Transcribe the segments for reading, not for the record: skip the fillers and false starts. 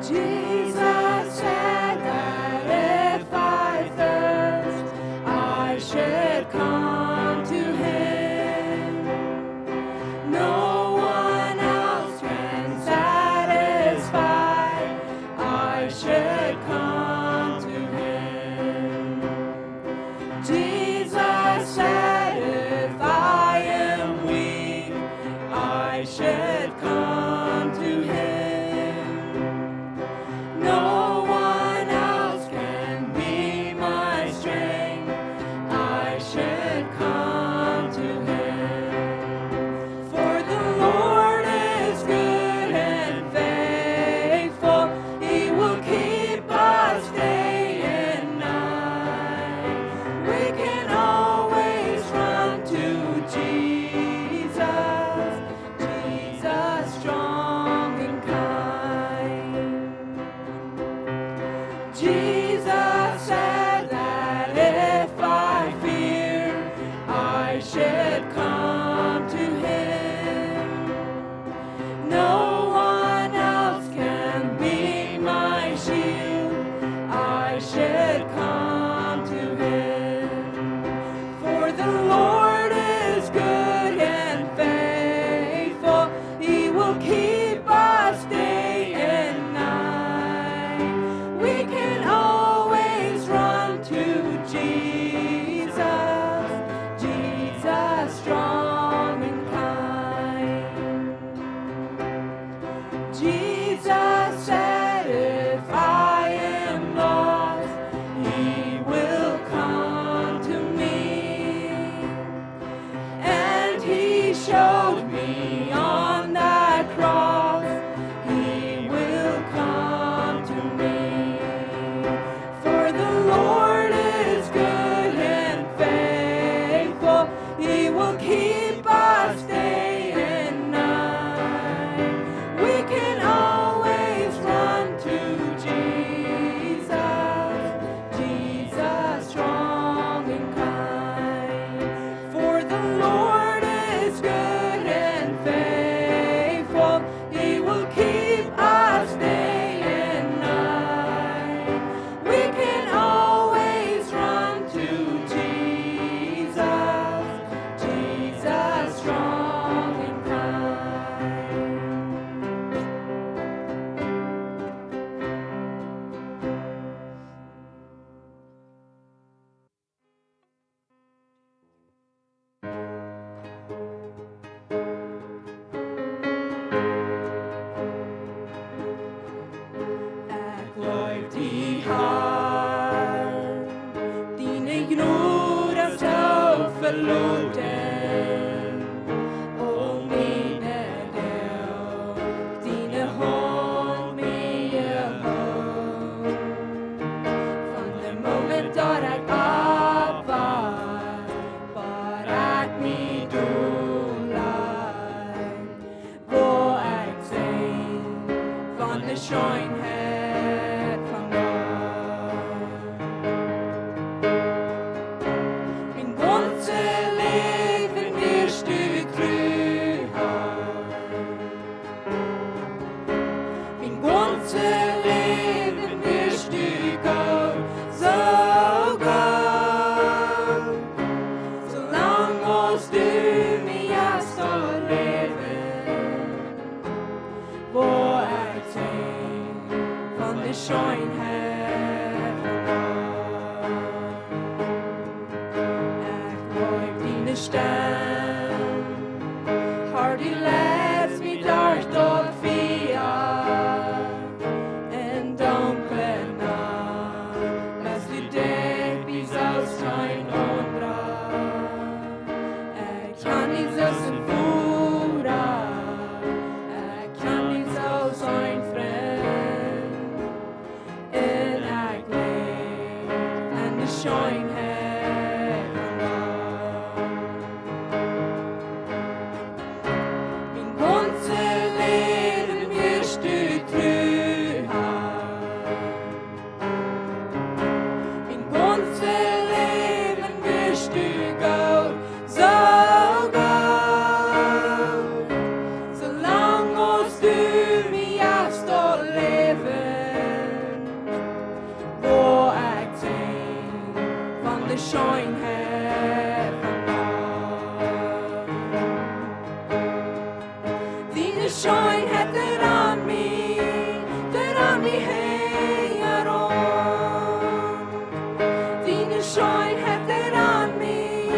Jesus said that if I thirst, I should come to Him. No one else can satisfy. I should come to Him. Jesus said if I am weak, I should come to Him. No one else can be my strength. I should come to Him. For the Lord is good and faithful. He will keep us day and night. We can always run to Jesus, Jesus strong and kind. Jesus said that if I fear, I should come to Him. No one else can be my shield. I should come to Him. For the Lord is good and faithful. He will keep us day and night. We can always run to Jesus, Jesus strong and kind. Jesus said if I am lost, He will come to me. And He showed me on that cross, He will come to me. For the Lord is good and faithful. He will keep us day and night. We can always run to Jesus, Jesus strong and kind. For the Lord is good and faithful. He will keep us day and night. We can always run to Jesus, Jesus strong and kind. Jeg gløyvd I har dine gnora så förlåten och mine død dine hånd mye hånd. From the moment that I var at mi dolar, hvor jeg sen van the skjønnhet fra God. Min ganze Leben wirst du treu haben. Min ganze Leben wirst du gå, så gå. Så lang hos du mig jag står leven, hvor jeg tænk van de skjønnhet fra God. Jeg gløyv dine stem, har du lært mig dart og fia, en dunkle natt, mens du depis av skjønn og bra. Jeg kan ikke så fora, jeg kan ikke så en frem, en jeg gled, en det skjønnhet fra God. Min ganze Leben wirst du treu haben. Min ganze Leben Schönheit von Gott. Deine Schönheit der an mich hänger an. Deine Schönheit der an mich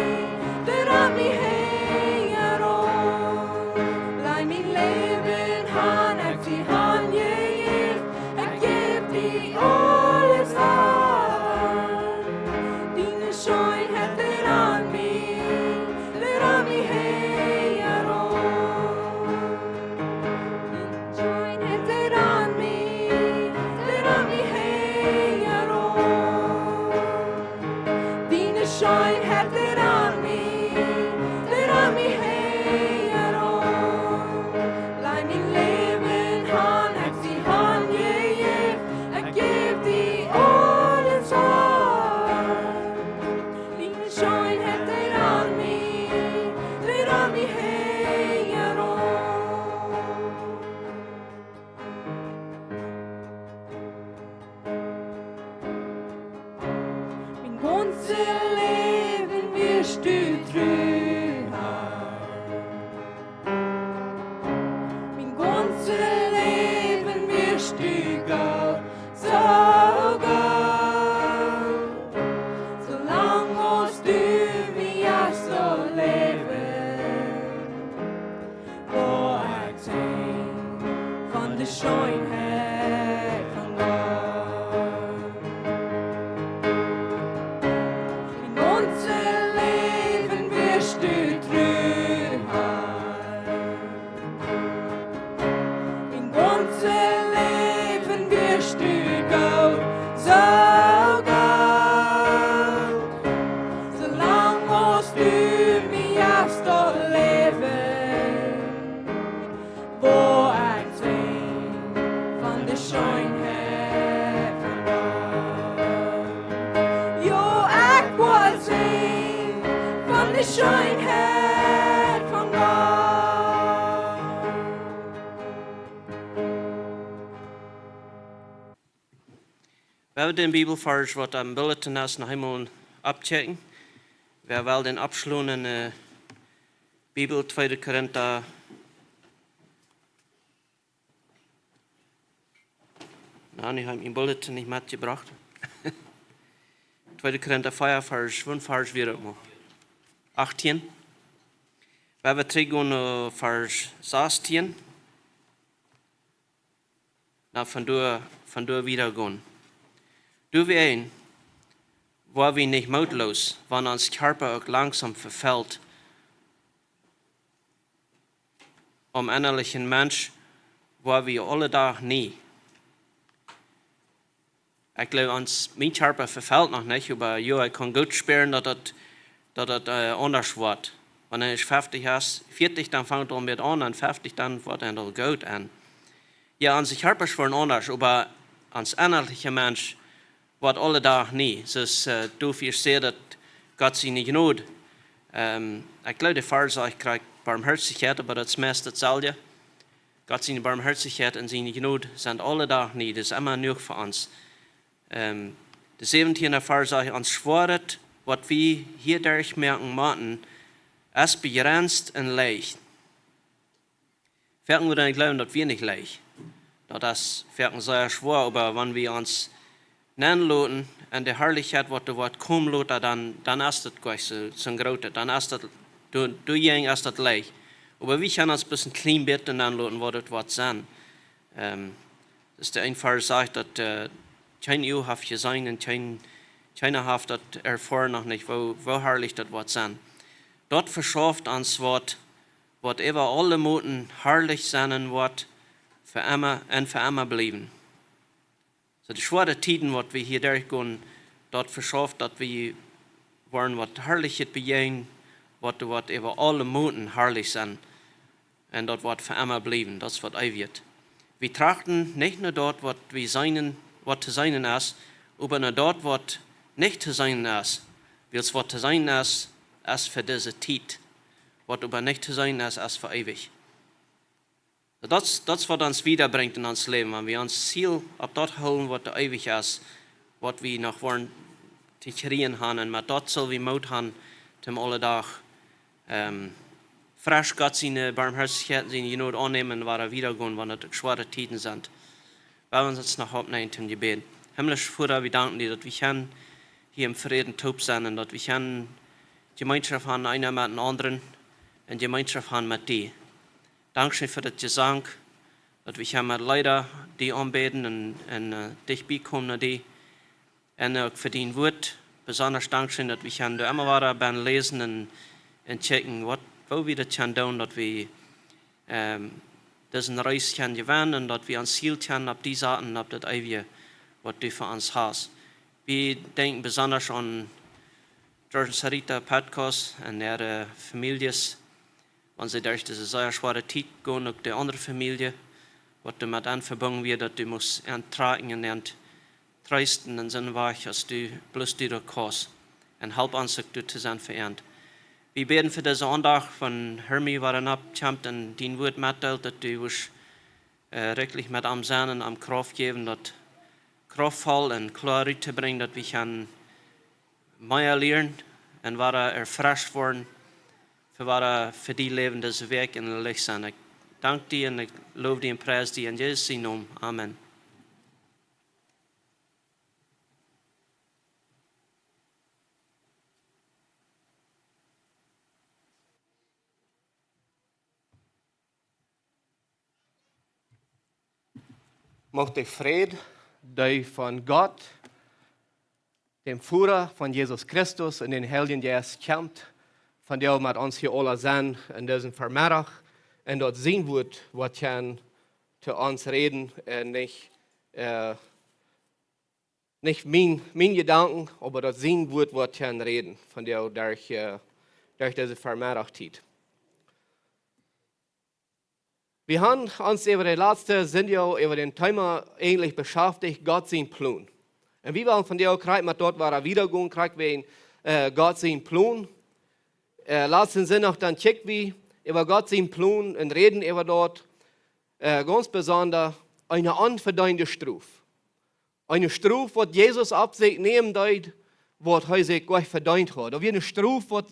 hänger an. Leih mein Leben han auf die Hand gegeben, geb die alles an. Deine Schönheit der an mich hänger an. Deine Schönheit der an mich hänger an. Deine Schönheit der an mich hänger an. Leih mein Leben han auf die Hand gegeben, geb die alles an. Deine Schönheit der an mich hänger an. Mein ganzes Leben wirst du treu haben. Mein ganzes Leben wirst du Gott, so Gott. Solang musst du mich auch so leben, wo ich sing von der Schönheit von Gott. Mein ganzes Leben wirst du treu haben. Mein ganzes Leben wirst du Gott, so Gott. Solang musst du mich auch so leben, wo ich sing von der Schönheit von Gott. Jo, ich will sing von der Schönheit von Gott. We hebben den Bibelvers wat am bulletin is nog eenmaal abchecken. We hebben wel den abschluss in Bibel 2. Korinther. Nou, ich habe mein Bulletin nicht mitgebracht. 2. Korinther 4, Vers 5, Vers 4. 18. We hebben terug Vers 16. Nou, van door wieder gaan. Du wie ein, war wir nicht mutlos, wann uns Körper auch langsam verfällt. Innerlichen Mensch war wir alle Tag nie. Ich glaube, uns, mein Körper verfällt noch nicht, aber ja, ich kann gut spüren, dass das anders wird. Wenn ich 50 ist, 40, dann fängt es mit an, und 50, dann wird es dann gut an. Ja, unser Körper ist schon anders, aber uns innerliche Mensch wird alle Tag nie. Dus du wirst sehen, dass Gott sie nicht not. Ich glaube, der Vers sagt, ich kriege Barmherzigkeit, aber das meiste dasselbe. Gott seine Barmherzigkeit und seine Gnade sind alle Tag nie. Das ist immer genug für uns. Der 17. Vers sagt, uns schworet, was wir hier durchmerken müssen, es begrenzt und leicht. Werden wir dann glauben, dass wir nicht leicht. Das werden sehr schwer, aber wenn wir uns nennen lassen, und die Herrlichkeit, was du kommen lassen, dann ist das gleich so groß. Dann ist das, du ist das leicht. Aber wir können uns ein bisschen klein bitten nennen lassen, was das wird sein. Das ist der ein Vers sagt, dass kein Ehe hat gesehen und keiner hat das erfahren noch nicht, wo herrlich das wird sein. Dort verschafft uns was über alle Moten herrlich sein wird, für immer und für immer bleiben. So die schwere Tiden, was wir hier durchgehen, dort verschafft, dass wir wollen, was Herrliches begehen, was über alle Moten herrlich sein und dort wird für immer bleiben, das wird ewig. Wir trachten nicht nur dort, was zu sein ist, aber nur dort, was nicht zu sein ist. Weil es was zu sein ist für diese Zeit. Was aber nicht zu sein ist für ewig. Das was uns wiederbringt in unser Leben, wenn wir uns Ziel auf dort holen, was ewig ist, was wir noch wollen te kriegen haben, maar dat soll wie Mut haben, zum alle Tag frisch Gott seine Barmherzigkeit, seine Genot annehmen, war wiedergehen, wenn es schwere Zeiten sind. Weil wir uns noch aufnehmen zum Gebet. Himmlisch Vater, wir danken dir, dass wir hier im Frieden taub sein und dass wir Gemeinschaft haben, einer mit dem anderen und Gemeinschaft haben mit dir. Dankeschön für das Gesang, dass wir mit Leuten die anbeten und dich bekommen, die und auch für dein Wort. Besonders Dankeschön, dass wir immer wieder beim Lesen und checken, wo wir das tun, dass wir diesen Reis gewinnen und dass wir ans Ziel können, auf die Sachen, auf das Ewige, was du für uns hast. Wir denken besonders an George und Sarita Patkos und ihre Familien, wenn sie durch diese sehr schwere Zeit gehen, auch die andere Familie, was du mit verbunden wird, dass du musst tragen und trösten und sind weich, als du bloß du kannst und help uns, du zu sein verehrt. Wir beten für diese Andacht von Hermi, waren abkämpft und dein Wort mitteilt, dass du wirklich mit am sein und am Kraft geben, dass kraftvoll und klar rüberzubringen, dass wir mehr lernen und erfrischt worden, für die Leben des Weg in der Licht sein. Ich danke dir und ich lobe dir und preise dir in Jesu Namen. Amen. Mocht der Friede, der von Gott, dem Führer von Jesus Christus und den Heiligen Geist kommt, von der mit uns hier alle sind in diesem Vermittag und dort sehen wird, was kann zu uns reden und nicht mein Gedanken, aber dort sehen wird, was kann reden, von der durch diese Vermittag geht. Wir haben uns über die letzten Sendung über den Thema eigentlich beschäftigt, Gott sein Plan. Und wir wollen von der kriegen, mit dort war wiedergehen, kriegen wir Gott sein Plan. Letzten Sonntag dann checken wir über Gott sein Plan und reden über dort ganz besonders eine unverdiente Strafe. Eine Strafe, die Jesus ab sich nehmen wird, was er sich gleich verdient hat. Oder eine Strafe, was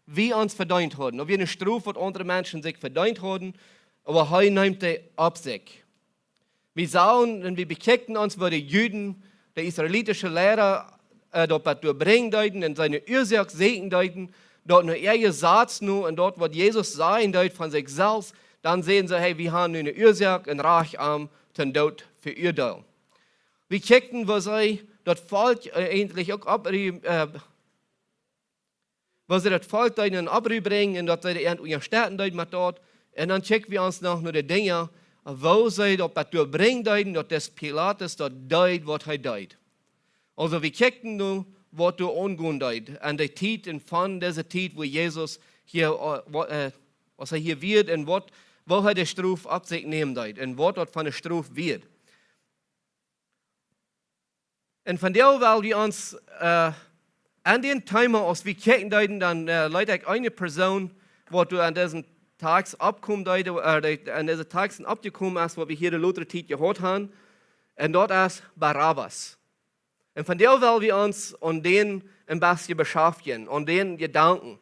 wir uns verdient haben. Oder eine Strafe, was andere Menschen sich verdient haben. Aber er nimmt die ab sich. Wir sahen und wir bekennen uns, wo die Juden, der israelitische Lehrer, dort durchbringen deuten und seine Ursache sehen deuten, dort nur ihr Satz nur und dort, was Jesus sagen deut von sich selbst, dann sehen sie, hey, wir haben eine Ursache, ein Reich am den Tod für ihr da. Wir checkten, wo sie dort Volk endlich auch wo sie das Volk deuten abrübringen und dort sie ihre Städten deuten mit dort. Und dann checken wir uns noch nur die Dinge, wo sie das durchbringen deuten, dass das Pilatus dort deut, was er deut. Also wir checken nur, was du angehen deut. An der Zeit und von dieser Zeit, wo Jesus hier, was er hier wird und wo er die Strafe ab sich nehmen deut und was dort von der Strafe wird. Und von der, weil wir uns an den Thema, als wir checken deuten, dann leider eine Person, wo du an diesen Tags abkommen, an diesen Tagen abgekommen ist, wo wir hier die Luther-Zeit gehört haben. Und dort ist Barabbas. Und von der, weil wir uns an den ein bisschen beschäftigen, an den Gedanken.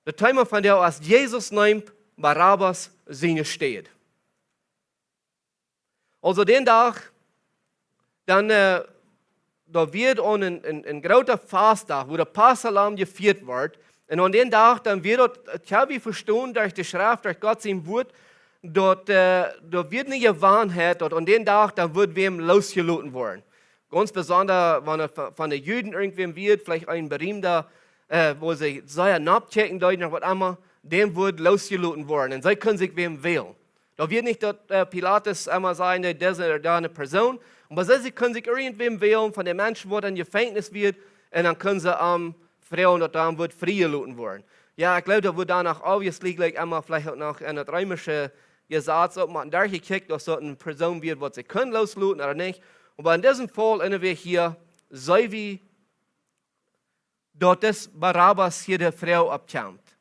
Der Thema von der ist, Jesus nimmt Barabbas seine steht. Also den Tag, dann da wird ein großer Fasttag, wo der Passalam gefeiert wird. Und an den Tag, dann wird wir verstehen durch die Schrift, durch Gott sein Wort, dort wird nicht gewarnt, dort an den Tag, dann wird wem losgelassen worden. Ganz besonders, wenn er von den Juden irgendwem wird, vielleicht ein berühmter, wo sie sehr nachchecken, oder was immer, dem wird losgelassen worden. Und sie können sich wem wählen. Da wird nicht dort Pilatus einmal sagen, diese oder da eine Person, aber sie können sich irgendwem wählen, von den Menschen, wo dann Gefängnis wird, und dann können sie am Frauen dort dann wird freigelassen worden. Ja, ich glaube, da wird danach obviously gleich einmal vielleicht noch eine römische Gesetz, ob man da gekickt, dass so eine Person wird, was sie können loslassen oder nicht. Aber in diesem Fall, wenn wir hier, sei wie dort das Barabbas hier der Frau abkämpft.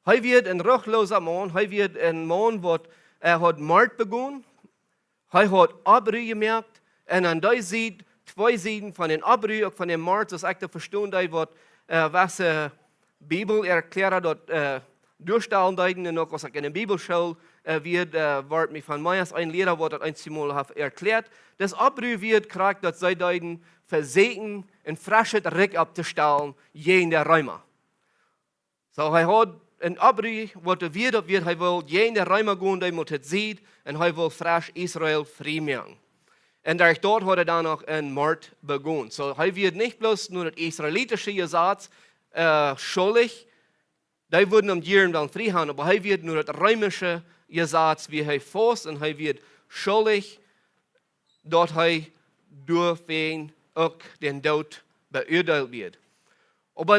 Er wird ein ruchloser Mann, er wird ein Mann, der hat Mord begonnen, er hat Abrühe gemerkt, und an der sieht, zwei Seiten von den Abrücken, von dem Mord, das ich da verstehen, was Bibel erklärt dort durchstellen deuten und auch was in der Bibelschule wird, wird mich von Meyers ein Lehrer, der das einmal erklärt. Das Abrück wird kriegt, dass sie deuten versehen, ein frisches Reck abzustellen, je in der Räume. So, er hat ein Abrück, was er wird, er will je in der Räume gehen, der muss es sieht, und er will frisch Israel frei machen. Und dort hat er dann auch einen Mord begonnen. So, er wird nicht bloß nur das israelitische Gesetz schuldig, die würden am Jieren dann frei haben, aber er wird nur das römische Gesetz, wie er forst, und er wird schuldig, dort er durch wen auch den Tod beurteilt wird. Aber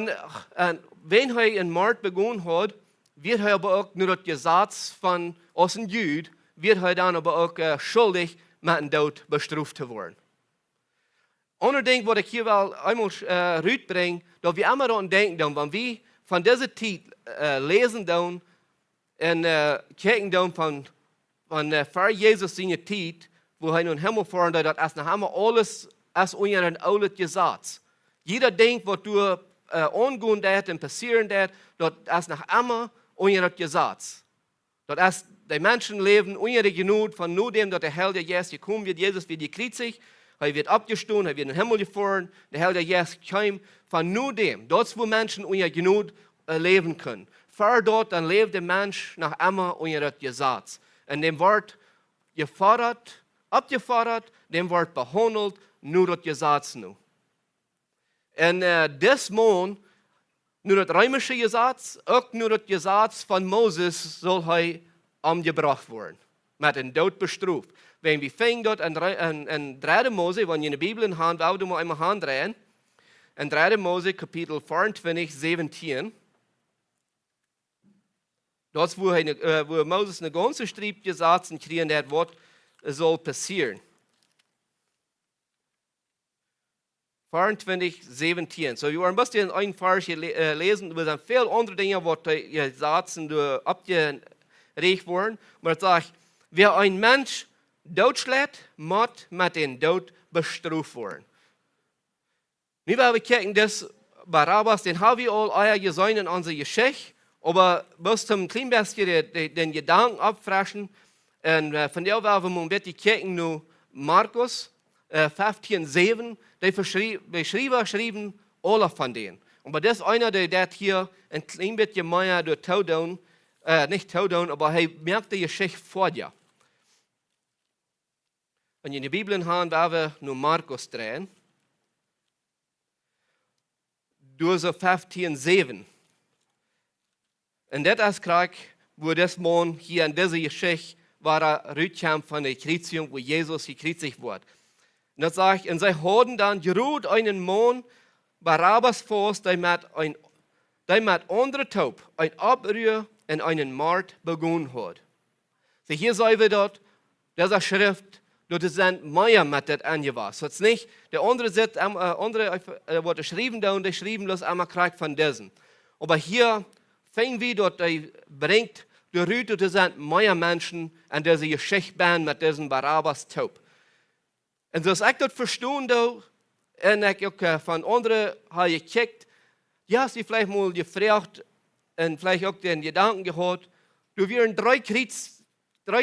wenn er einen Mord begonnen hat, wird er aber auch nur das Gesetz von aus dem Jud, wird er dann aber auch schuldig, mit dem Tod bestraft zu werden. Unbedingt, was ich hier will, einmal rüberbringen, dass wir immer daran denken, wenn wir von dieser Zeit lesen und kijken von vor Jesus seine Zeit, wo er in den Himmel fahren, dass das nach einmal alles als unser altes Gesetz. Jeder denkt, was du angehen wird und passieren wird, das nach einmal unser Gesetz. Das die Menschen leben ohne die Genut von nur dem, dass der Herr der Jesus gekommen wird. Jesus wird gekreuzigt, er wird abgestoßen, er wird in den Himmel gefahren, der Herr der Jesus kam von nur dem. Dort, wo Menschen ohne Genut leben können. Vor dort, dann lebt der Mensch nach einmal ohne das Gesetz. Und dem wird gefordert, abgefordert, dem wird behandelt, nur das Gesetz nur. Und das Mann, nur das römische Gesetz, auch nur das Gesetz von Moses soll er umgebracht worden, mit dem Tod bestraft. Wenn wir fangen dort an 3. Mose, wenn ihr in der Bibel in Hand, auch mal einmal Hand drehen, in 3. Mose, Kapitel 24, 17, dort, wo Moses eine ganze Strieb gesagt und kriegen hat, was soll passieren. 24, 17. So, wir ein bisschen ein Vers lesen, wir sind viele andere Dinge, was die Sätze abgeregt wurden. Aber es sagt, wer ein Mensch totschlägt, muss mit dem Tod bestraft werden. Wir werden gucken, dass Barabbas, den haben wir alle gesehen in unserer Geschichte, aber bis zum kleinen bisschen den Gedanken abfrischen. Und von der werden wir ein bisschen gucken, nur Markus 15,7, die beschrieben alle von denen. Aber das ist einer, der hier ein klein bisschen mehr durch Todon, nicht Todon, aber er merkt die Geschichte vor dir. Wenn ihr in die Bibel haben, werden wir nur Markus drehen. Durch so 15,7. Und das ist Krieg, wo das Mann hier in dieser Geschichte war, rückkam von der Kreuzung, wo Jesus gekreuzigt wurde. Und das sagt, und sie hatten dann geruht einen Mann, Barabbas vor, der mit anderen Taub ein Abrühr und einen Mord begonnen hat. So hier sehen wir dort, dieser Schrift, dort sind mehr mit das angewasst. Das ist nicht, der andere sitzt, wurde geschrieben da und der schrieben bloß einmal Krieg von diesen. Aber hier fängt wir dort, der bringt, der Rüte, das sind mehr Menschen an dieser Geschichte mit diesem Barabbas Taub. Und so ist ich dort verstehen, und ich auch von anderen habe ich gekickt, ja, sie vielleicht mal gefragt und vielleicht auch den Gedanken gehabt, du wären drei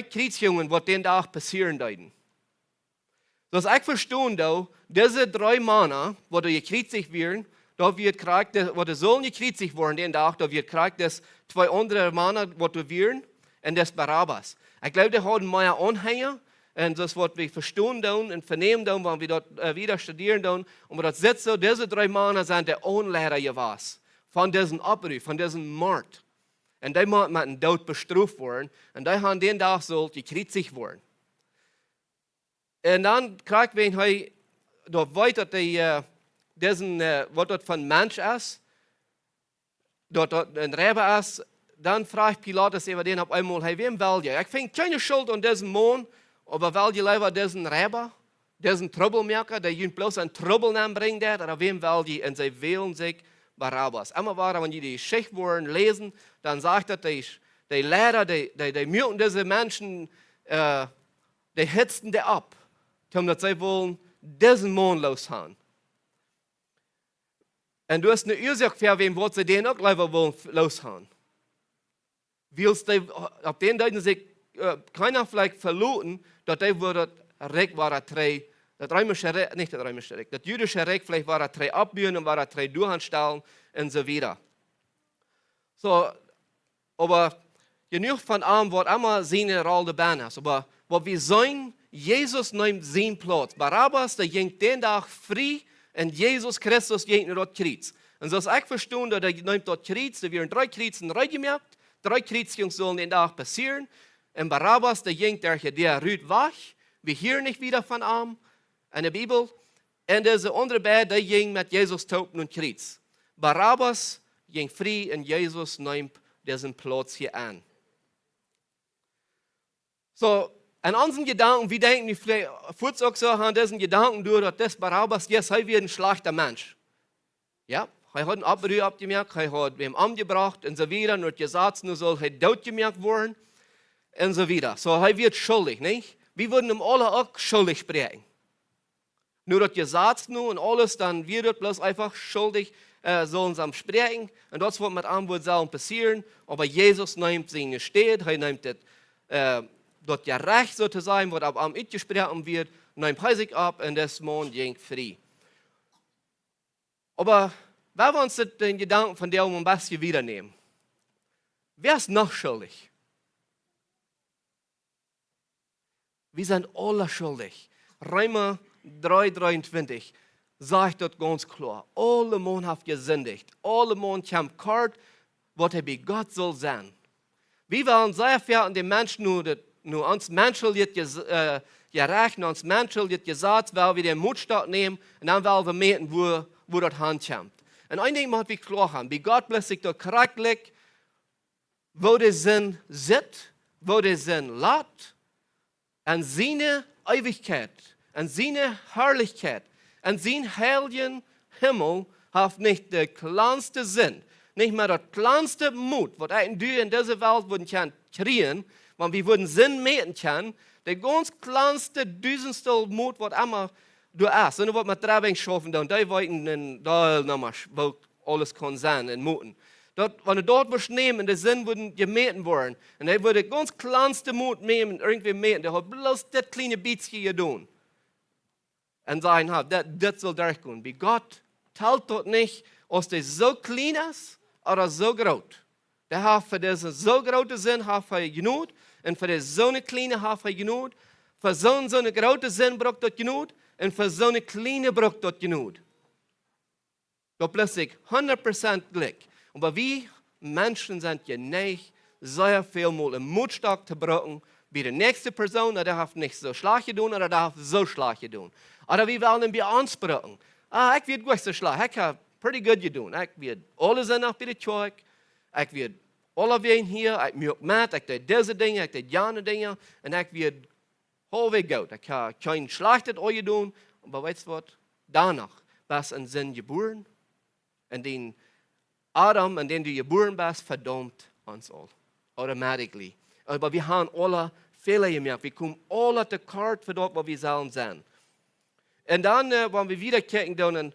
Kriegsjungen, was den Tag passieren würden. So ist ich verstehen, diese 3 Männer, wo die gekreuzigt werden, da wird kriegt, wo die sollen gekreuzigt werden den Tag, da wird kriegt, das 2 andere Männer, wo du werden, und das Barabbas. Ich glaube, die haben mehr Anhänger. Und das, was wir verstehen und vernehmen, wenn wir dort wieder studieren, und wir dort sitzen, diese 3 Männer sind der Ohnlehrer gewesen von diesem Abruf, von diesem Mord. Und die müssen mit dem Tod bestraft werden. Und die haben den Tag so gekreuzigt worden. Und dann kriegt man hier dort weiter, was dort von Mensch ist, dort ein Räber ist, dann fragt Pilatus über den auf einmal, hey, wem will ihr? Ich finde keine Schuld an diesem Mann, aber will ihr lieber diesen Räber, diesen Troublemaker, der ihnen bloß einen Trouble bringt, oder wem will ihr? Und sie wählen sich Barabbas. Immer war, wenn die Geschichte lesen, dann sagt er, die Lehrer, die müssen diese Menschen, die hitzten die ab, damit sie wollen diesen Mann loshauen. Und du hast eine Ursache für wen wollt sie den auch lieber wollen loshauen. Willst du, auf den deuten sich keiner vielleicht verloren, dass der würde Recht war drei, das römische Recht, nicht das römische Recht, das jüdische Recht vielleicht war drei abbühen und war drei durchstellen und so weiter. So, aber genug von allem wird immer seine Rolle dabei ist. Aber was wir sehen, Jesus nimmt seinen Platz. Barabbas, der ging den Tag frei und Jesus Christus ging dort Kreuz. Und so ist ich verstanden, dass er nimmt dort Kreuz, da werden 3 Kreuzen reingemerkt, 3 Kreuzchen sollen den Tag passieren. Und Barabbas, der ging der rührt weg, wir hören nicht wieder von ihm in der Bibel. Und diese andere Bär, der ging mit Jesus Taufen und Kreuz. Barabbas ging frei und Jesus nimmt diesen Platz hier an. So, an unseren Gedanken, wir denken, wir vielleicht auch so an diesen Gedanken durch, dass das Barabbas jetzt wird ein schlechter Mensch. Ja, er hat einen Abrühr abgemerkt, er hat wem umgebracht und so weiter, nur gesagt, nur soll er tot gemerkt werden und so weiter. So, er wird schuldig, nicht? Wir würden ihm alle auch schuldig sprechen. Nur das gesagt nur und alles, dann wird bloß einfach schuldig sollen sie sprechen. Und das wird mit einem Wort passieren. Aber Jesus nimmt sie nicht steht, er nimmt das dort ja recht sozusagen, was ab am gesprochen wird, nimmt sich ab und das Mann ging frei. Aber wenn wir uns den Gedanken von der ein bisschen wieder nehmen, wer ist noch schuldig? Wir sind alle schuldig. Römer 3,23 sagt dort ganz klar, alle Mann hat gesündigt, alle Mann haben gehört, was er bei Gott soll sein. Wir wollen sehr viel an den Menschen nur uns Menschen wird gerecht, uns Menschen wird gesagt, weil wir den Mutstock nehmen und dann wollen wir merken, wo das hinkommt. Und ein Ding muss wir klar haben, bei Gott lässt sich dort charakterlich, wo der Sinn sitzt, wo der Sinn lädt, an seine Ewigkeit, an seine Herrlichkeit, an seinen heiligen Himmel hat nicht der kleinste Sinn, nicht mehr der kleinste Mut, was du in dieser Welt würden kriegen, weil wir würden Sinn messen können, der ganz kleinste, düsenste Mut, was immer du hast. Und du wirst mit Trabing schaffen, und die wollten da nochmal, wo alles kann sein, in Muten. Dort, wenn du dort wirst nehmen, der Sinn würden gemessen worden. Und er würde ganz kleinste Mut nehmen, irgendwie messen, der hat bloß das kleine bisschen getan. Und sagen, das soll durchgehen. Bei Gott teilt dort nicht, ob der so klein ist oder so groß. Der hat für diesen so großen Sinn hat er genug, und für so eine kleine hat er genug. Für so eine große Sinn braucht er genug, und für so eine kleine braucht er genug. Da plötzlich 100% Glück. Aber wir Menschen sind geneigt, sehr viel mal im Mutstock zu brauchen, bei der nächsten Person, der hat nicht so schlecht getan, oder der hat so schlecht getan. Oder wir wollen ihn bei uns brauchen. Ich werde gut so schlecht, ich habe pretty good getan. Ich werde alle sind noch bei der Kirche, ich werde alle werden hier, ich möge mit, ich tue diese Dinge, ich tue jene Dinge, und ich werde halbwegs gut. Ich habe kein schlechtes Ohr getan, aber weißt du was? Danach was ein Sinn geboren, und den Adam, an den du geboren bist, verdammt uns all. Automatically. Aber wir haben alle Fehler gemacht. Wir kommen alle zu kurz für das, was wir sollen sein. Und dann, wenn wir wieder gucken, dann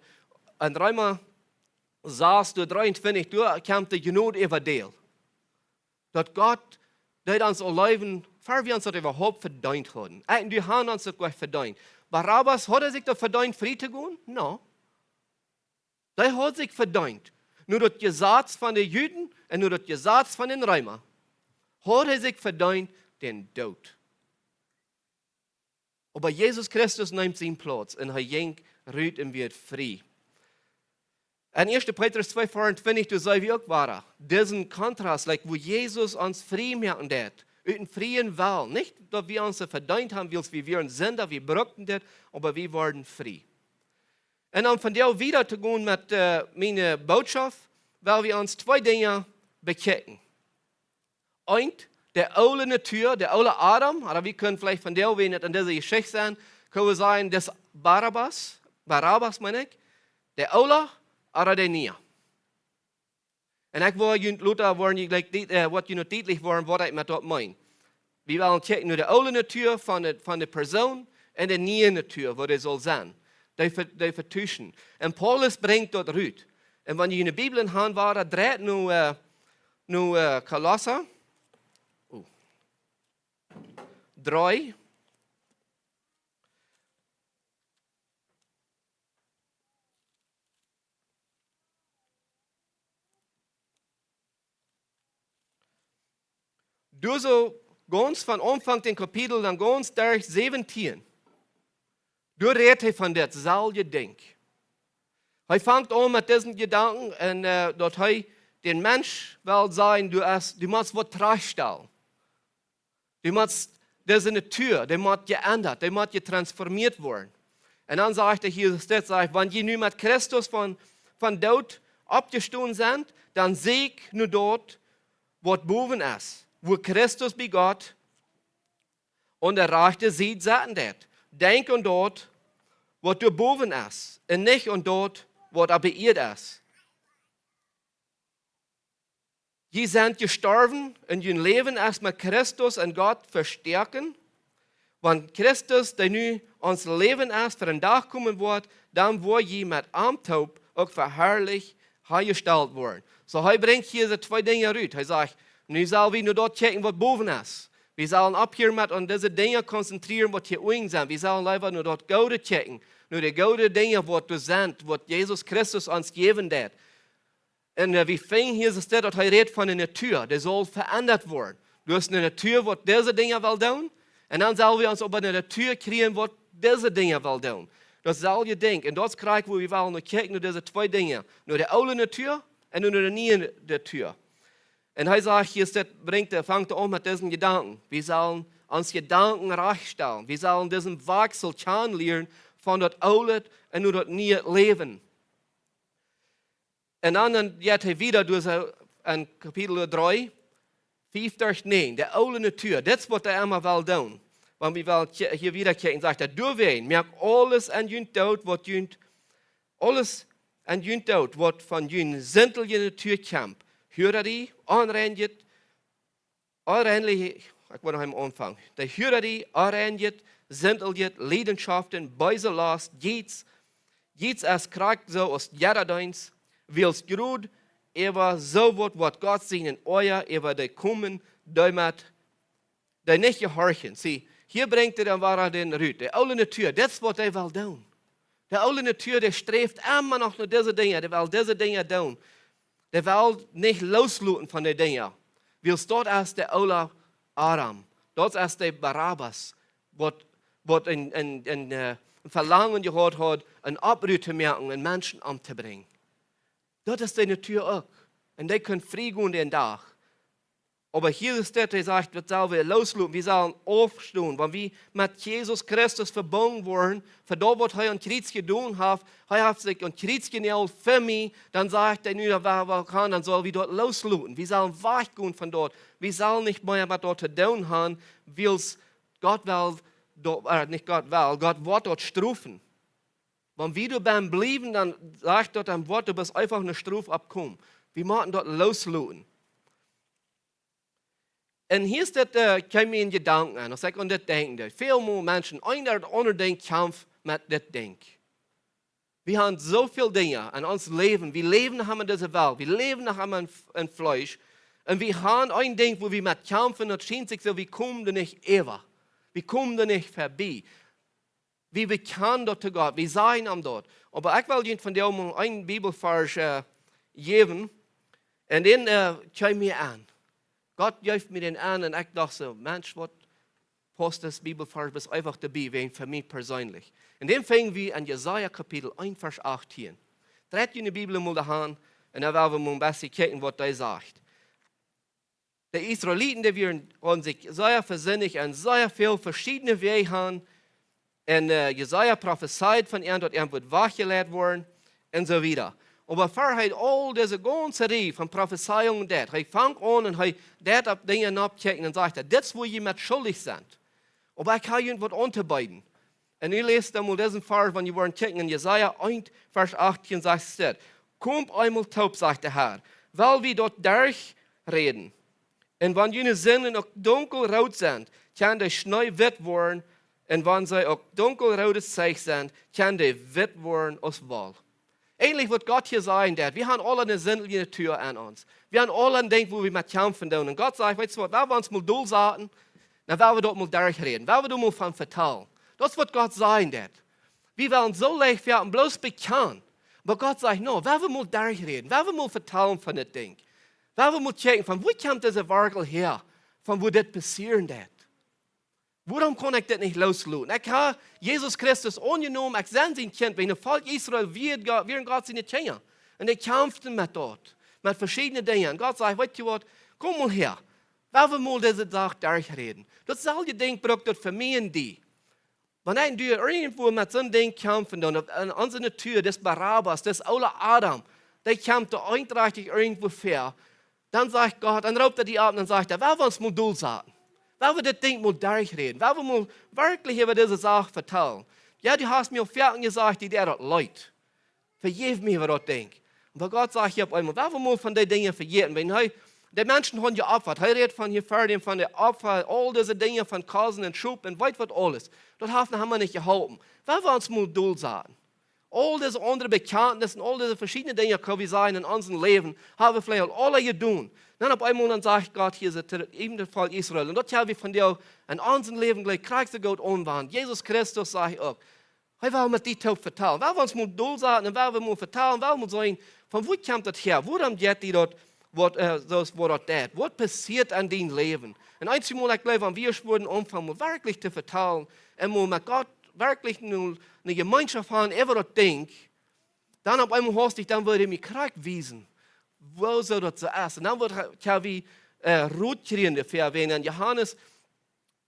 an Römer 23, da kam die Gnade über Deal. Dass Gott, der uns erleben, bevor wir uns das überhaupt verdient haben. Und die haben uns das gleich verdient. Barabbas, hat er sich das verdient, frei zu gehen? Nein. Der hat sich verdient. Nur das Gesetz von den Juden und nur das Gesetz von den Römern. Hat er sich verdient, den Tod. Aber Jesus Christus nimmt seinen Platz und er ging, ruht und wird frei. In 1. Petrus 2,24, du sagst, wie auch war diesen Kontrast, wo Jesus uns frei machen wird, in freien Wahl. Nicht, dass wir uns verdient haben, wie wir uns sind, wir brauchten das, aber wir werden frei. Und dann von der wieder zu gehen mit meiner Botschaft, weil wir uns 2 Dinge bekennen. Und der alte Natur, der alte Adam, oder wir können vielleicht von der nicht an dieser Geschichte sein, können wir sagen, das Barabbas meine ich, der alte oder der Neue. Und ich wollte Luther, was deutlich waren, was ich mit dort meine. Wir wollen checken nur die alte Natur von der Person in der neue Natur, wo der soll sein. Die vertuschen. Und Paulus bringt dort Rüt. Und wenn je in der Bibel in Hand war, dreht nu Kolosser 3. Du so ganz von Anfang den Kapitel, dann ganz durch 17. Du redest von der selbe Denk. Er fängt an mit diesen Gedanken und dort den Mensch will sein, du musst was tragstellen. Du musst, das ist eine Tür, die muss geändert, die muss transformiert werden. Und dann sagt er hier, wenn je nun mit Christus von dort abgestoßen sind, dann sehe ich nur dort, was boven ist, wo Christus bei Gott und der Rechte sieht, sagen das. Denk an dort, was du boven ist, und nicht an dort, was aber ihr ist. Die sind gestorben und ihr Leben erst mit Christus und Gott verstärken. Wenn Christus, der nun uns Leben erst für den Tag kommen wird, dann wird je mit Amtaub auch verherrlicht hergestellt worden. So, er bringt hier so zwei Dinge raus. Er sagt, nun sollen wir nur dort checken, was boven ist. Wir sollen ab hier mit an diese Dinge konzentrieren, was hier unten sind. Wir sollen einfach nur dort Gute checken. Nur die gute Dinge, was du sind, was Jesus Christus uns geben hat. Und wir fangen hier, dass er redet von einer Natur, die soll verändert werden. Du hast eine Natur, was diese Dinge will tun. Und dann sollen wir uns über eine Natur kriegen, was diese Dinge will tun. Das soll je denken. Und das kriegt, wo wir wollen kijken nur diese zwei Dinge. Nur die alte Natur und nur die neue Natur. Und er sagt, hier fängt an mit diesen Gedanken. Wir sollen uns Gedanken rechtstellen. Wir sollen diesen Wechsel kennenlernen von das alte und nur das neue Leben. Und dann geht er wieder durch ein Kapitel 3, 5 durch 9, der alte Natur. Das ist, was er immer will tun. Wenn wir hier wieder kijken, sagt er, du wen, merk alles an jün dood, alles an jün dood, wat van jün sintelige Natur kämpft. Hureri, aanrenjet, ik wil nog even aanvangen. De hureri, aanrenjet, sinteljet, Leidenschaften, Beiselast, Jiets als krijgt zo als jederdeins, wils groed, zo wat God zien in euer, de kommen, met, de niet gehorchen. Zie, hier brengt er dan waar den Rüt. De oude natuur, dat is wat hij wil doen. De oude natuur, die streeft immer nog naar deze dingen, die wil deze dingen doen. Die wil niet loslaten van die dingen. Wils dort als de oude Adam, dort als de Barabbas, wat een verlangen gehad had, een oproep te maken en mensen om te brengen. Dat is de natuur ook. En die kunnen vrij gaan den dag. Aber hier ist das, der sagt, wir sollen loslassen, wir sollen aufstehen. Wenn wir mit Jesus Christus verbunden wurden, für das, was er an Kreuz getan hat, er hat sich an Kreuz genäht für mich, dann sagt er, wer kann, dann sollen wir dort loslassen. Wir sollen weggehen von dort. Wir sollen nicht mehr mit dort zu tun haben, weil Gott will, nicht Gott will, Gott wird dort strafen. Wenn wir dabei bleiben, dann sagt dort ein Wort, du bist einfach eine Strafe abkommen. Wir müssen dort loslassen. Und hier ist das, kommt mir in Gedanken an. Ich sage, und das Denken. Viele Menschen, einer oder den Kampf mit das Denken. Wir haben so viele Dinge an uns Leben. Wir leben nach in dieser Welt. Wir leben nach in Fleisch. Und wir haben ein Ding, wo wir mit kämpfen und schien sich so, wir kommen da nicht ever. Wir kommen da nicht vorbei. Wir bekennen dort zu Gott. Wir seien am dort. Aber ich will Ihnen von dir einen Bibelvers geben. Und den kommt mir an. Gott gibt mir den an und ich dachte so, Mensch, was passt das Bibelvers bis einfach dabei, wegen für mich persönlich. Und dann fangen wir an Jesaja Kapitel 1, Vers 18. Dreht in die Bibel mal daheim und dann werden wir mal ein bisschen gucken, was da sagt. Die Israeliten, die haben sich sehr versinnig und sehr viele verschiedene Wege haben. Und Jesaja prophezeit von ihm, dass er wird wachgelehrt worden und so weiter. Aber vorher all diese ganze Reihe von Prophezeiungen dort. Er fängt an und er dort auf Dinge abchecken und sagt, das ist, wo jemand schuldig sind. Aber ich kann irgendwas unterbeiden. Und ich lese dann mal diesen Vers, wenn ihr wollt checken, in Jesaja 1, Vers 18 sagt es dort, kommt einmal taub, sagt der Herr, weil wir dort durchreden. Und wenn jene Sinnen noch dunkelrot sind, kann der Schnee wett werden Und wenn sie auch dunkelrotes Zeichen sind, kann die wit worden aus Wohl. Ähnlich wird Gott hier sagen, dass wir haben alle eine sinnliche Tür an uns. Wir haben alle ein Ding, wo wir mit kämpfen tun. Und Gott sagt, weißt du was, wenn wir uns mal durchsaten, dann werden wir dort mal durchreden. Werden wir dort mal von vertellen. Das wird Gott sagen, dass. Wir werden so leicht werden, bloß bekannt. Aber Gott sagt, no, werden wir mal durchreden. Werden wir mal vertellen von dem Ding. Werden wir mal checken, von wo kommt diese Werkel her? Von wo das passieren wird. Warum kann ich das nicht loslassen? Ich habe Jesus Christus angenommen, ich sende sein Kind, wenn das Volk Israel wird Gott seine Kinder. Und ich kämpfte mit dort, mit verschiedenen Dingen. Und Gott sagt, weißt du was, komm mal her. Wenn wir mal diese Sache durchreden. Das selbe Ding braucht das für mich und die. Wenn ich irgendwo mit so einem Ding kämpfen, dann an unserer Tür, das Barabbas, das alte Adam, der kämpfte einträchtig irgendwo fair, dann sagt Gott, dann raubt die ab und dann sagt wer wir uns mal durchsagen. Weil wir das Ding mal durchreden, weil wir mal wirklich über diese Sache vertellen. Ja, du hast mir auf Ferien gesagt, die der dort leid. Vergib mir über das Ding. Und weil Gott sagt, ich habe einmal, weil wir mal von den Dingen vergeben. Wenn die Menschen haben ja Opfer, er redet von hier Ferien, von der Opfer, all diese Dinge von Kasen und Schub und weit was alles. Das haben wir nicht gehalten. Weil wir uns mal durchsagen. All diese anderen Bekenntnisse und all diese verschiedenen Dinge, können wir sagen, in unserem Leben, haben wir vielleicht alle getan. Dann auf einmal dann sagt Gott, hier ist eben der Fall Israel. Und das haben wir von dir in unserem Leben gleich kriegst Gott umwandt. Jesus Christus sagt auch, hey, wir mit die Taub vertellen. Wir uns mal durchsagen und wir mal vertellen, wir mal sagen, von wo kommt das her? Woran geht die dort, was passiert an deinem Leben? Und einmal, ich glaube, wenn wir wurden umfangen, wirklich zu vertellen, und mit Gott wirklich eine Gemeinschaft haben, über das Ding, dann auf einmal hast du dich, dann würde ich mich krank wiesen. Wo soll das so ist? Und dann wird wie Ruth kriegen dafür, wenn in Johannes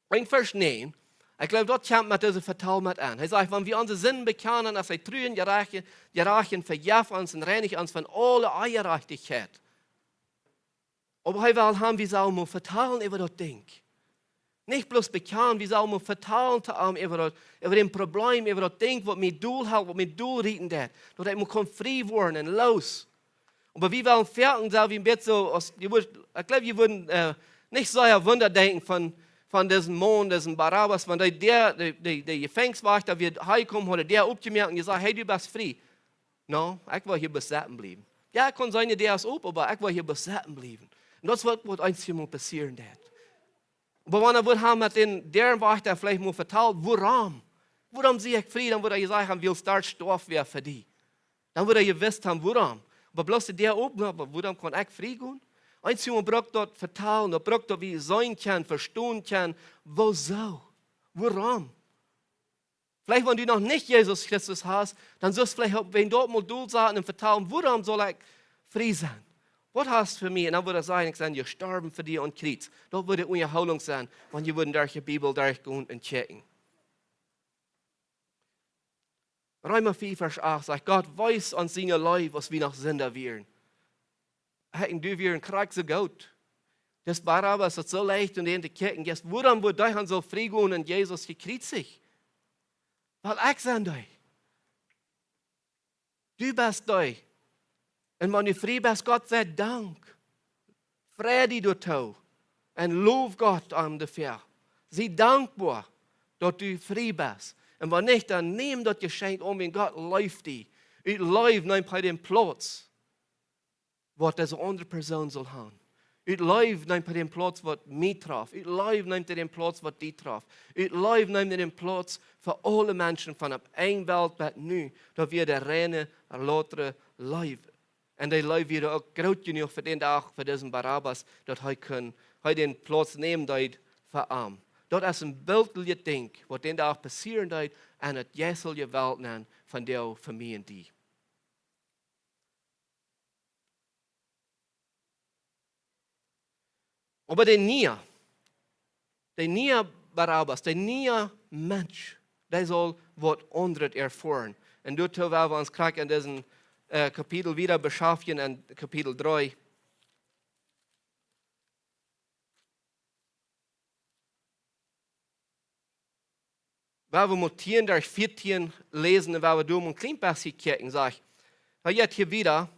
1 Vers 9, ich glaube, dort kommt mit dieser Vertrauen mit an. Er sagt, wenn wir unsere Sünden bekennen, dass wir trügen, gerachen, verjaffen uns und reinigen uns von aller Ungerechtigkeit. Aber er will haben, wir sollen mal vertrauen über das Ding. Nicht bloß bekennen, wir sollen mal vertrauen über das Problem, über das Ding, was mir durchhält, was mir durchrieten wird. Dass ich mal frei werden und los. Aber wir wollen fertig, so wie ein bisschen so, ich glaube, wir würden nicht so ein Wunder denken von diesem Mond, diesem Barabbas, wenn der Gefängniswächter wird heimkommen oder der aufgemerkt und gesagt, hey, du bist frei. No, ich will hier besetzen bleiben. Ja, kann sein, der ist auf, aber ich will hier besetzen bleiben. Und das wird einmal passieren. Aber wenn er wird haben mit deren Wächter vielleicht mal vertraut, warum sehe ich frei, dann würde er gesagt haben, will start Stoff werden für die. Dann würde er gewusst haben, warum. Aber bloß der oben, aber warum kann ich frei gehen? Einmal braucht dort vertrauen, dort braucht dort wie sein kann, verstehen kann, wo so, warum? Vielleicht, wenn du noch nicht Jesus Christus hast, dann sollst du vielleicht, wenn dort mal durchsagen und vertrauen, warum soll ich frei sein? Was hast du für mich? Und dann würde er sagen, ich sage, ihr sterben für dich und Kreuz. Dort würde eine Erholung sein, wenn ihr würden durch die Bibel durchgehen und checken. Römer 4, Vers 8 sagt, Gott weiß an seiner Leib, was wir noch Sünder wären. Du wären krank so gut. Das Barabbas ist so leicht und in die Kirchen gehst. Warum wird euch so frei gehen und Jesus gekreuzigt? Weil ich sein euch. Du bist euch. Und wenn du frei bist, Gott sei Dank. Freude du tau. Und lob Gott an dafür. Sei dankbar, dass du frei bist. Und wenn nicht, dann nimm das Geschenk um, und Gott läuft die. Ich läuft nicht bei dem Platz, was diese andere Person soll haben. Ich läuft nicht bei dem Platz, was mich traf. Ich läuft nicht bei dem Platz, was die traf. Ich läuft nicht bei dem Platz für alle Menschen von der einen Welt bis nu, dass wir der reine, lautere Leib. Und der Leib wird auch groß genug für den Tag, für diesen Barabbas, dass er den Platz nehmen dort für arm. Dat is een beeldelijk ding wat den dag passieren deed en het jesselje Welt nemen van jou, van mij en die. Aber der nieuwe Barabbas, der nieuwe Mensch, der soll was anderes erfahren. Und dort werden wir uns gleich in diesem Kapitel wieder beschaffen, in Kapitel 3. Weil wir mit 10 durch 14 lesen, und weil wir durch ein klein bisschen kicken, sage ich, er jetzt hier wieder,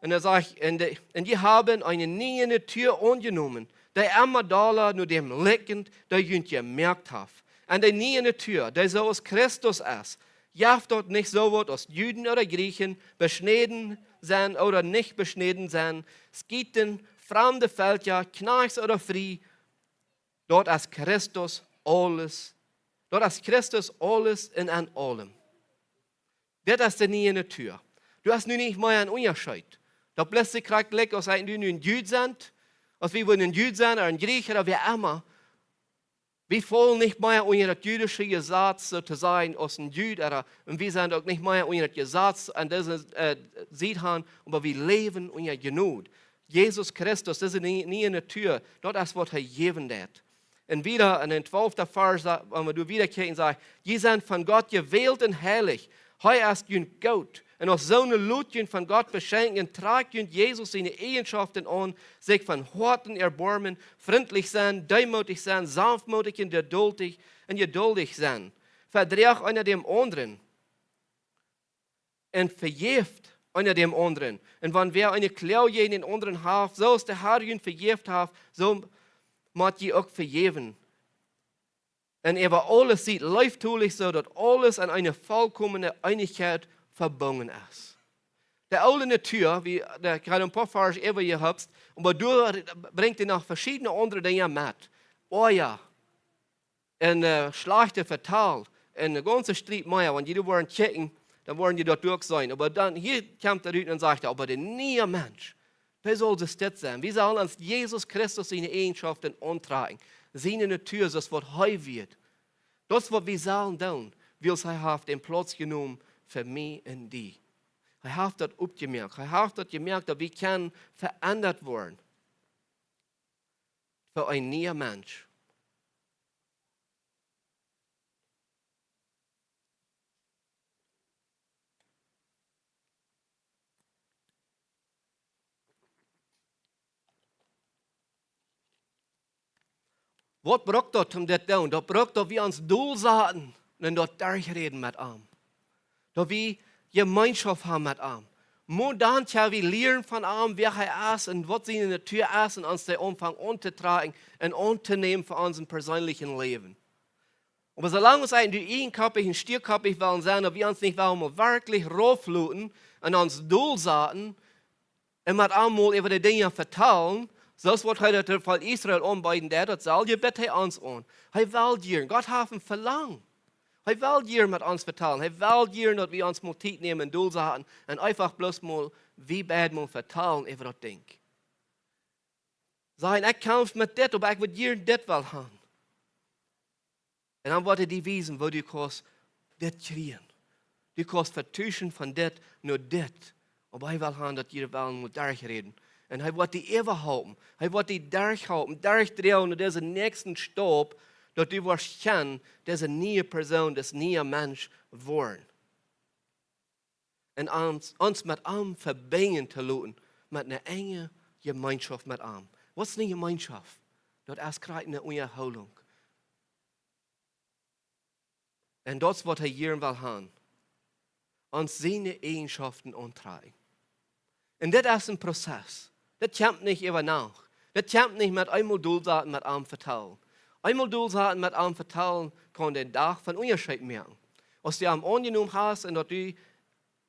und er sagt, und die haben eine neue Tür angenommen, der immer da nur dem leckend, der jünt gemerkt hat. an der nie Natur, der so aus Christus ist, jaft dort nicht so wird aus Juden oder Griechen, beschnitten sein oder nicht beschnitten sein, Skiten, fremde Völker, Kneichs oder Frei, dort ist Christus alles. Dort ist Christus alles in an allem. Das ist die nie Natur. Du hast nun nicht mehr einen Unterschied. Da plötzlich kriegt leck, als du nun ein Jude sind, als wir ein Jude sind oder ein Griech oder wie immer. Wir fallen nicht mehr unter das jüdische Gesetz zu sein als ein Jude, und wir sind auch nicht mehr unter das Gesetz an diesem Siedhan, aber wir leben unter Genug. Jesus Christus, das ist nie eine Tür, dort ist, was er geben wird. Und wieder in den 12. Vers, wenn wir wiederkehren, sagt, die sind von Gott gewählt und herrlich. Heu ist ein Gott. Und aus so einer Lutjen von Gott beschenken, tragt Jesus seine Eigenschaften an, sich von Horten erbarmen, freundlich sein, demütig sein, sanftmütig und geduldig sein. Verdreht einer dem anderen und verjeft einer dem anderen. Und wenn wer eine Klau in den anderen hat, so ist der Herr ihn verjeft hat, so muss je auch verjeven. Und er alles sieht, läuft so, dass alles an eine vollkommene Einigkeit verbunden ist. Der alte Natur, wie der gerade ein paar Vers über gehabt, aber du bringt dir noch verschiedene andere Dinge mit. Euer, und schlechte verteilt, und der ganze Streit mehr, wenn die wollen checken, dann wollen die dort durch sein. Aber dann, hier kommt der Rüden und sagt, aber der neue Mensch, der soll das sein. Wir sollen uns Jesus Christus seine Eigenschaften antragen. Seine Natur, das was heu wird. Das, was wir sollen tun, will er auf den Platz genommen für mich und die. Er hat das aufgemerkt. Er hat das gemerkt, dass wir können verändert werden. Für ein neuer Mensch. Was braucht das, um das zu tun? Das braucht, dass wir uns durchsagen und dort durchreden mit ihm. Dass wir Gemeinschaft haben mit ihm. Nur dann können wir lernen von ihm, wer er ist und was seine Natur ist und uns den Umfang anzutragen und anzunehmen für unser persönlichen Leben. Aber solange wir in die einköpfig und stierköpfig wollen sein, dass wir uns nicht wollen, wirklich raufluten und uns durchsagen und mit ihm mal über die Dinge vertellen, das wird heute der Fall Israel anbieten, das soll ihr bitte uns an. Er will dir, Gott hat ihn verlangt. Er will dir mit uns vertellen. Er will dir, dass wir uns mal Zeit nehmen und durchsagen und einfach bloß mal, wie bad mal vertellen über das Ding. Sagen, ich kämpfe mit das, aber ich will dir das will haben. Und dann wird er die wissen, wo du kannst das kriegen. Du kannst vertuschen von das nur das. Aber ich will haben, dass ihr wollen mit durchreden. Und er wird die überhalten. Er wird die durchhalten, durchdrehen und diesen nächsten Stopp, dass du wirst kennen, diese neue Person, das neue Mensch worden. Und uns mit ihm verbinden zu lassen, mit einer engen Gemeinschaft mit ihm. Was ist eine Gemeinschaft? Das ist gerade eine Erholung. Und das, was er hier will haben, uns seine Eigenschaften antragen. Und das ist ein Prozess. Das kommt nicht über Nacht. Das kommt nicht mit einmal durchsagen, mit einem vertellen. Einmal durchsagen, mit einem vertellen, kann den Tag von Unterschied merken. Als du am angenommen hast und dass du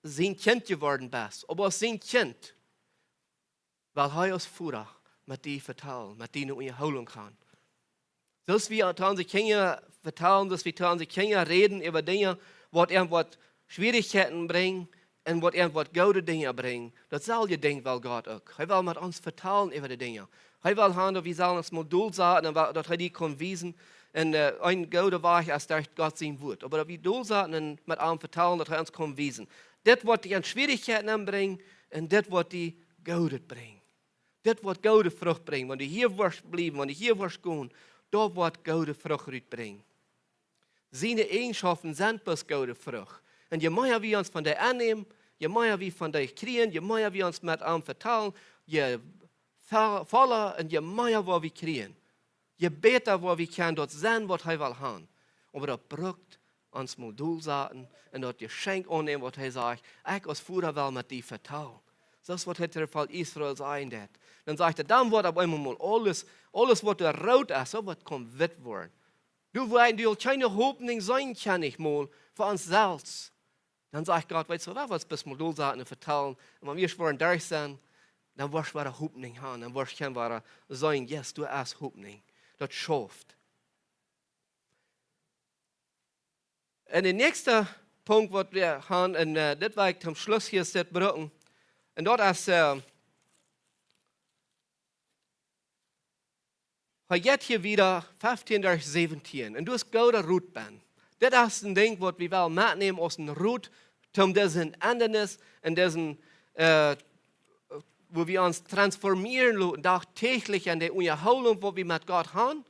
sein Kind geworden bist, aber als sein Kind, weil er als Vater mit dir vertellen, mit dir eine Erholung kann. Dass wir unsere Kinder vertellen, dass wir unsere Kinder reden über Dinge, was irgendwas Schwierigkeiten bringen, und was irgendwas gute Dinge bringen, das soll je denken, weil Gott auch. Er will mit uns vertellen über die Dinge. Er will haben, dass wir sollen uns mal durchsagen, dass er die kann wiesen. Und ein gute Weg ist, dass Gott sein wird. Aber dass wir durchsagen und mit ihm vertellen, dass er uns kann wiesen. Das wird die an Schwierigkeiten bringen und das wird die Gute bringen. Das wird gute Frucht bringen. Wenn du hier wirst bleiben, wenn du hier wirst gehen, da wird gute Frucht bringen. Seine Eigenschaften sind bloß gute Frucht. Und je mehr wir uns von der annehmen, je mehr wir von der kriegen, je mehr wir uns mit ihm vertellen, je voller und je mehr wir kriegen, je besser wir können dort sein, was er will haben. Aber das braucht uns mal durchsagen und das Geschenk annehmen, was er sagt, ich als Vater will mit dir vertellen. Das ist, was der Fall Israel sein wird. Dann sagt er, dann wird aber einmal mal alles, was rot ist, so wird kommt wett worden. Du, weil du keine Hoffnung sein kann, nicht mal für uns selbst. Dann sagt Gott, weißt du, was bis mal du sagen und vertellen, und wenn wir schon durch sind, dann wirst du eine Hoffnung haben, dann wirst du sein, yes, du hast Hoffnung. Das schafft. Und der nächste Punkt, was wir haben, und das war ich zum Schluss hier steht brücken, und dort ist, jetzt hier wieder 15 durch 17, und du hast gute Routbahn. Das ist ein Ding, was wir wollen mitnehmen aus dem Route, um diesen Endernis und diesen, wo wir uns transformieren lassen, tagtäglich in der Unterhaltung, wo wir mit Gott haben,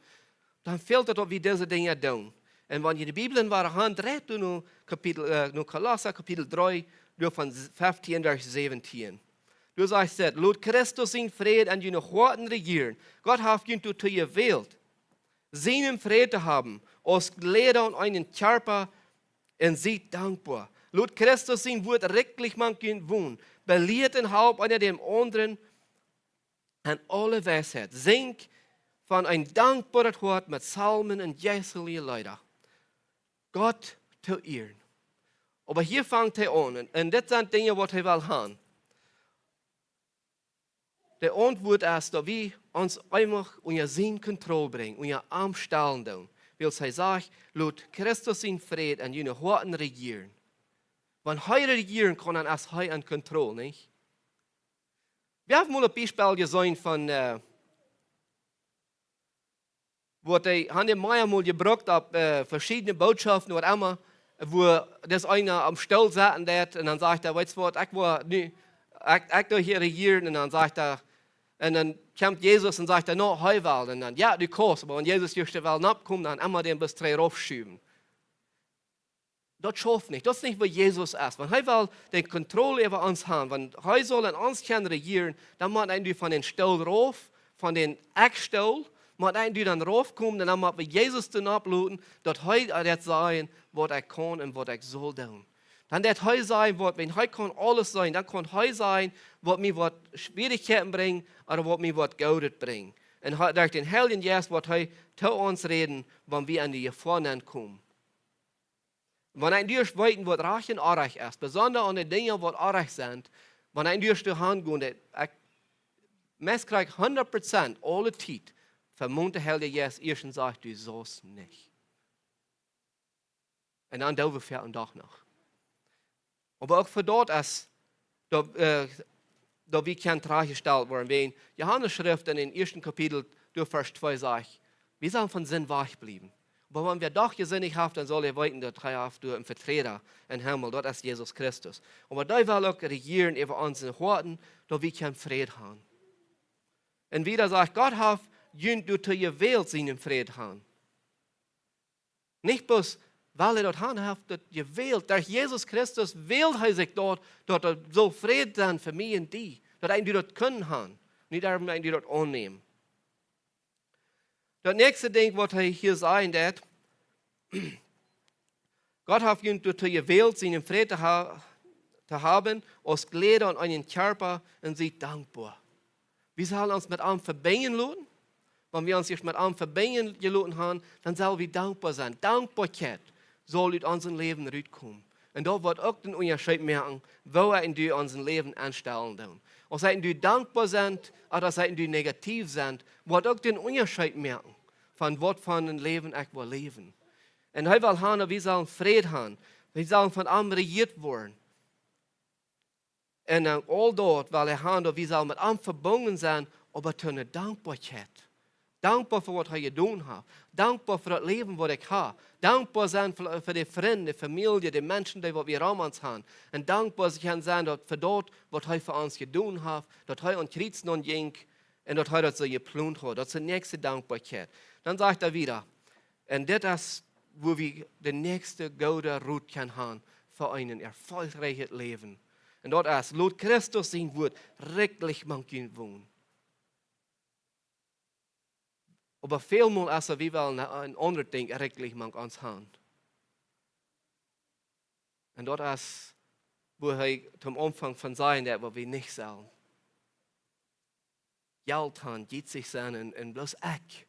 dann fehlt es, dass wir diese Dinge tun. Und wenn ihr die Bibel in eure Hand dreht, du nur Kolosser, Kapitel 3, du von 15 durch 17. Du sagst, laut Christus in Frieden an die Horten regieren. Gott hat ihn zu ihr wählt, seinen Frieden haben, aus Leder und einen Körper, und sie dankbar. Laut Christus in Wort rechtlich man wohnen, belehrt in Haupt einer dem anderen, an alle Weisheit. Sing von ein dankbares Wort mit Psalmen und geistlichen Lieder. Gott zu ehren. Aber hier fängt er an, und das sind Dinge, die er will haben. Der Antwort ist, dass wir uns einfach unser Sinn Kontrolle bringen, unser Arm stellen tun. Weil er sagt, laut Christus in Frieden an jene Horten regieren. Wenn er regieren kann, dann ist er an Kontrolle, nicht? Wir haben mal ein Beispiel gesehen von, wo die Hanne Meier mal gebracht auf verschiedene Botschaften oder immer, wo das einer am Stuhl saßen und dann sagt er, weißt du was, ich will hier regieren, und dann sagt er, und dann kommt Jesus und sagt, no, heuwald. Und dann, ja, du kannst, aber wenn Jesus durch die Welt abkommt, dann immer den bis 3 raufschieben. Das schafft nicht. Das ist nicht, wo Jesus ist. Wenn er will die Kontrolle über uns haben, wenn er soll in uns kann regieren, dann muss er von den Stuhl rauf, von den Eckstuhl, muss er dann raufkommen, und dann muss wir Jesus dann abluten, dass er das sein, was er kann und was er soll tun. Dann wird er sein, wenn er kann alles sein, dann kann er sein, was mir Schwierigkeiten bringt oder was mir Gutes bringt. Und durch den Heiligen Geist wird er zu uns reden, wenn wir an die Vorne kommen. Wenn ein durch weiten, was reich und unreich ist, besonders an den Dingen, die unreich sind, wenn ein durch die Hand geht, ich kriege 100% alle Zeit, vermute der Heilige Geist erst und sagt, du sollst nicht. Und dann dürfen wir doch noch. Aber auch für dort ist, da wir kein gestellt worden. Wenn Johannes Schrift in den ersten Kapitel, durch Vers 2 sagt, wir sollen von Sinn wach bleiben. Aber wenn wir doch gesinnig haben, dann soll er weiten, der Treihaft durch einen Vertreter im Himmel, dort ist Jesus Christus. Aber da will auch regieren über unsere Horten, da wir keinen Frieden haben. Und wieder sagt, Gott hat du zu ihr Welt seinen Frieden haben. Nicht bloß, weil er dort hat gewählt. Durch Jesus Christus wählt er sich dort er so Frieden sein für mich und die. Dass er die dort können haben. Nicht darum, dass die dort annehmen. Das nächste Ding, was er hier sagen wird, Gott hat ihn zu ihr Welt seinen Frieden zu haben, aus Glieder und einen Körper, und sie dankbar. Wir sollen uns mit allem verbinden lassen. Wenn wir uns jetzt mit allem verbinden gelassen haben, dann sollen wir dankbar sein. Dankbarkeit soll in unserem Leben rauskommen. Und da wird auch den Unterschied merken, wo wir in unserem Leben anstellen. Ob wir dankbar sind oder ob wir negativ sind, wird auch den Unterschied merken, von was von einem Leben ich will leben. Und er will haben, wir sollen Frieden haben. Wir sollen von allem regiert werden. Und all dort, weil er haben, wir sollen mit allem verbunden sein, aber zu einer Dankbarkeit. Dankbar für was er getan hat. Dankbar für das Leben, das ich habe. Dankbar sein für die Freunde, die Familie, die Menschen, die wir um uns haben. Und dankbar sein für das, was er für uns getan hat, dass er uns Kriegs nun ging und dass er das so geplant hat. Das ist die nächste Dankbarkeit. Dann sagt er wieder, und das ist, wo wir die nächste gute Route haben für ein erfolgreiches Leben. Und dort ist, laut Christus sein Wort, rechtlich man kann wohnen. Aber vielmal ist wir wollen ein anderes Ding rechtlich man uns haben. Und dort ist, wo er zum Anfang von sein, der wir nicht sollen. Geld haben, geht sich sein und bloß ich.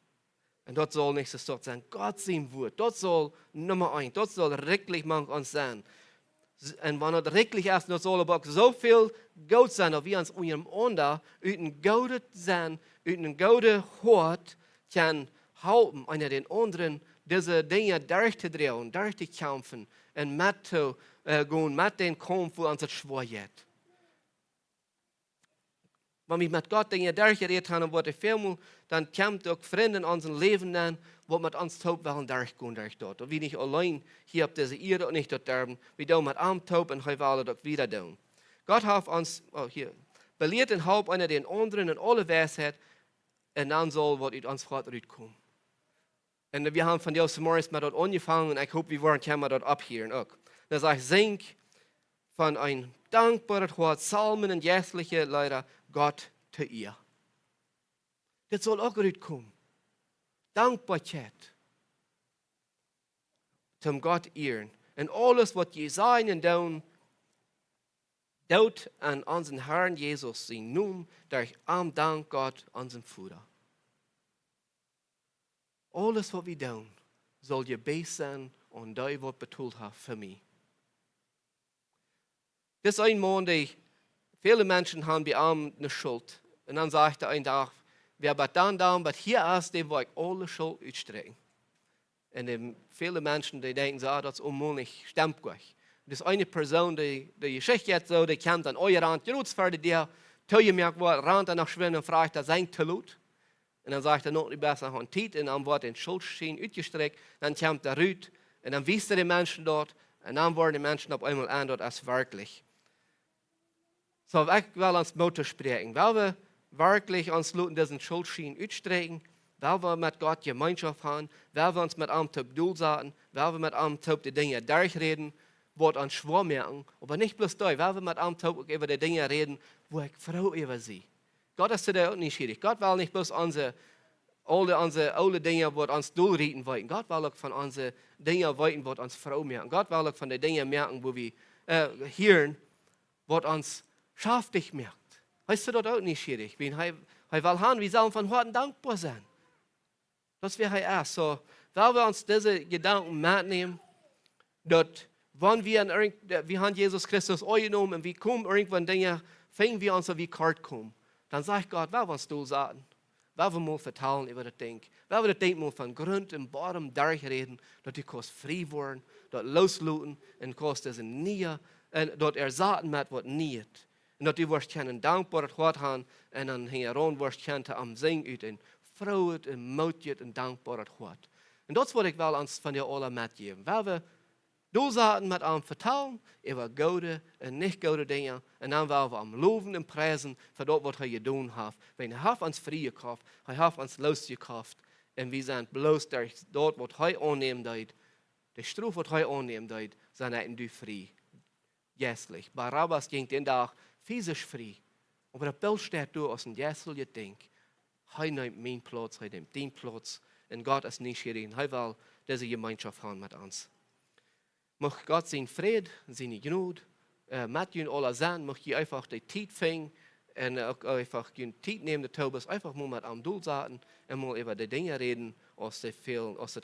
Und dort soll nächstes dort sein, Gott sein Wort, dort soll Nummer 1, dort soll wirklich man uns sein. Und wenn es wirklich ist, dort soll aber auch so viel Gott sein, dass wir uns unserem Onder, uit een gouden sein, uit een gouden Hort, kann helfen, einer den anderen, diese Dinge durchzudrehen, durchzukämpfen und mit zu gehen, mit den Kampf, wo uns das schwer geht. Wenn wir mit Gott Dinge durchgeredet haben, und was viel, dann kommt auch Freunde in unserem Leben an, wo mit uns taub wollen durchgehen durch dort. Und wir nicht allein hier auf dieser Erde und nicht dort derben, wir tun mit am taub und wir wollen das wieder tun. Gott hat uns, belehrt und halb einer den anderen in alle Weisheit, und dann soll was aus uns fortkommen. Und wir haben von Josef Morris mal dort angefangen, und ich hoffe, wir wollen dort abhören auch. Da sage ich, sing von ein dankbares Wort, Psalmen und jährliche Leiter, Gott zu ihr. Das soll auch gut kommen. Dankbarkeit. Zum Gott ehren. Und alles, was je sein und tun, dort an unseren Herrn Jesus sein Namen, durch am Dank Gott, unseren Vater. Alles, was wir tun, soll je besser sein und das, was betont hat für mich. Das ist ein Mann, der viele Menschen haben bei ihm eine Schuld. Und dann sagt er einen Tag, wer bei dann aber hier ist, dem will ich alle Schuld ausstrecken. Und viele Menschen, die denken, so, das ist unmöglich, stimmt gar nicht. Das ist eine Person, die Geschichte jetzt so, die kommt an euer Rand, Genutzförde dir, tue mir was, Rand danach schwimmen und fragt, er sein Telut. Und dann sagt er noch nicht besser, an Tiet, und dann wird den Schuldschein ausgestreckt, dann kommt er raus, und dann wisst er die Menschen dort, und dann werden die Menschen auf einmal an, dort als wirklich. So, ich will uns Motto sprechen, weil wir wirklich uns diesen Schuldschein ausstrecken, weil wir mit Gott Gemeinschaft haben, weil wir uns mit ihm zu Geduld sagen, weil wir mit ihm die Dinge durchreden, was uns schwer merken, aber nicht bloß da, weil wir mit ihm über die Dinge reden, wo ich froh über sie. Gott ist da auch nicht schwierig. Gott will nicht bloß unsere Dinge, die uns durchreden wollen. Gott will auch von unseren Dingen wollen, die uns froh merken. Gott will auch von den Dingen merken, wo wir hören, was uns schaftig merkt. Weißt du, das auch nicht schwierig. Wenn er will haben, wir sollen von Herzen dankbar sein. Das wäre erst so. Weil wir uns diese Gedanken mitnehmen, dass wenn wir haben Jesus Christus angenommen und wir kommen irgendwann Dinge, fangen wir uns wie kalt kommen. Dann sagt Gott, weil wir uns du sagen, weil wir mal vertellen über das Ding, weil wir das Ding mal von Grund und Boden durchreden, dass die kannst frei werden, dass losluten und kannst das nie, dass ersatten mit was nicht. Und dass die wirst keinen dankbares Wort haben und dann heran wirst kennen am Singen ut und Freude und Mut und dankbares Wort. Und das wollte ich wel uns von dir alle mitgeben, weil wir du sagen mit einem vertrauen über gute und nicht gute Dinge. Und dann wollen wir am loben und preisen für das, was er getan hat. Wenn er uns frei gekauft, er hat uns losgekauft. Und wir sind bloß durch dort, was er annehmen wird, die Strafe, was er annehmen wird, sind wir frei. Jässlich. Barabbas ging den Tag physisch frei. Aber der Bild steht durch aus dem jässlichen Ding. Er nimmt meinen Platz, er nimmt den Platz. Und Gott ist nicht schwierig. Er will diese Gemeinschaft haben mit uns. Mag Gott sein Frieden, seine Gnade, mit ihnen alle sein, mag ich einfach die Zeit finden und auch einfach die Zeit nehmen, die Taubes einfach mal mit am Dull sagen und mal über die Dinge reden, aus das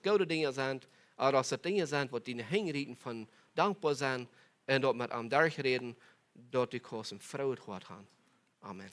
gute Dinge sind, aber aus das Dinge sind, wo die hinreden von dankbar sein und dort mit am durchreden, dort die großen Freude haben. Amen.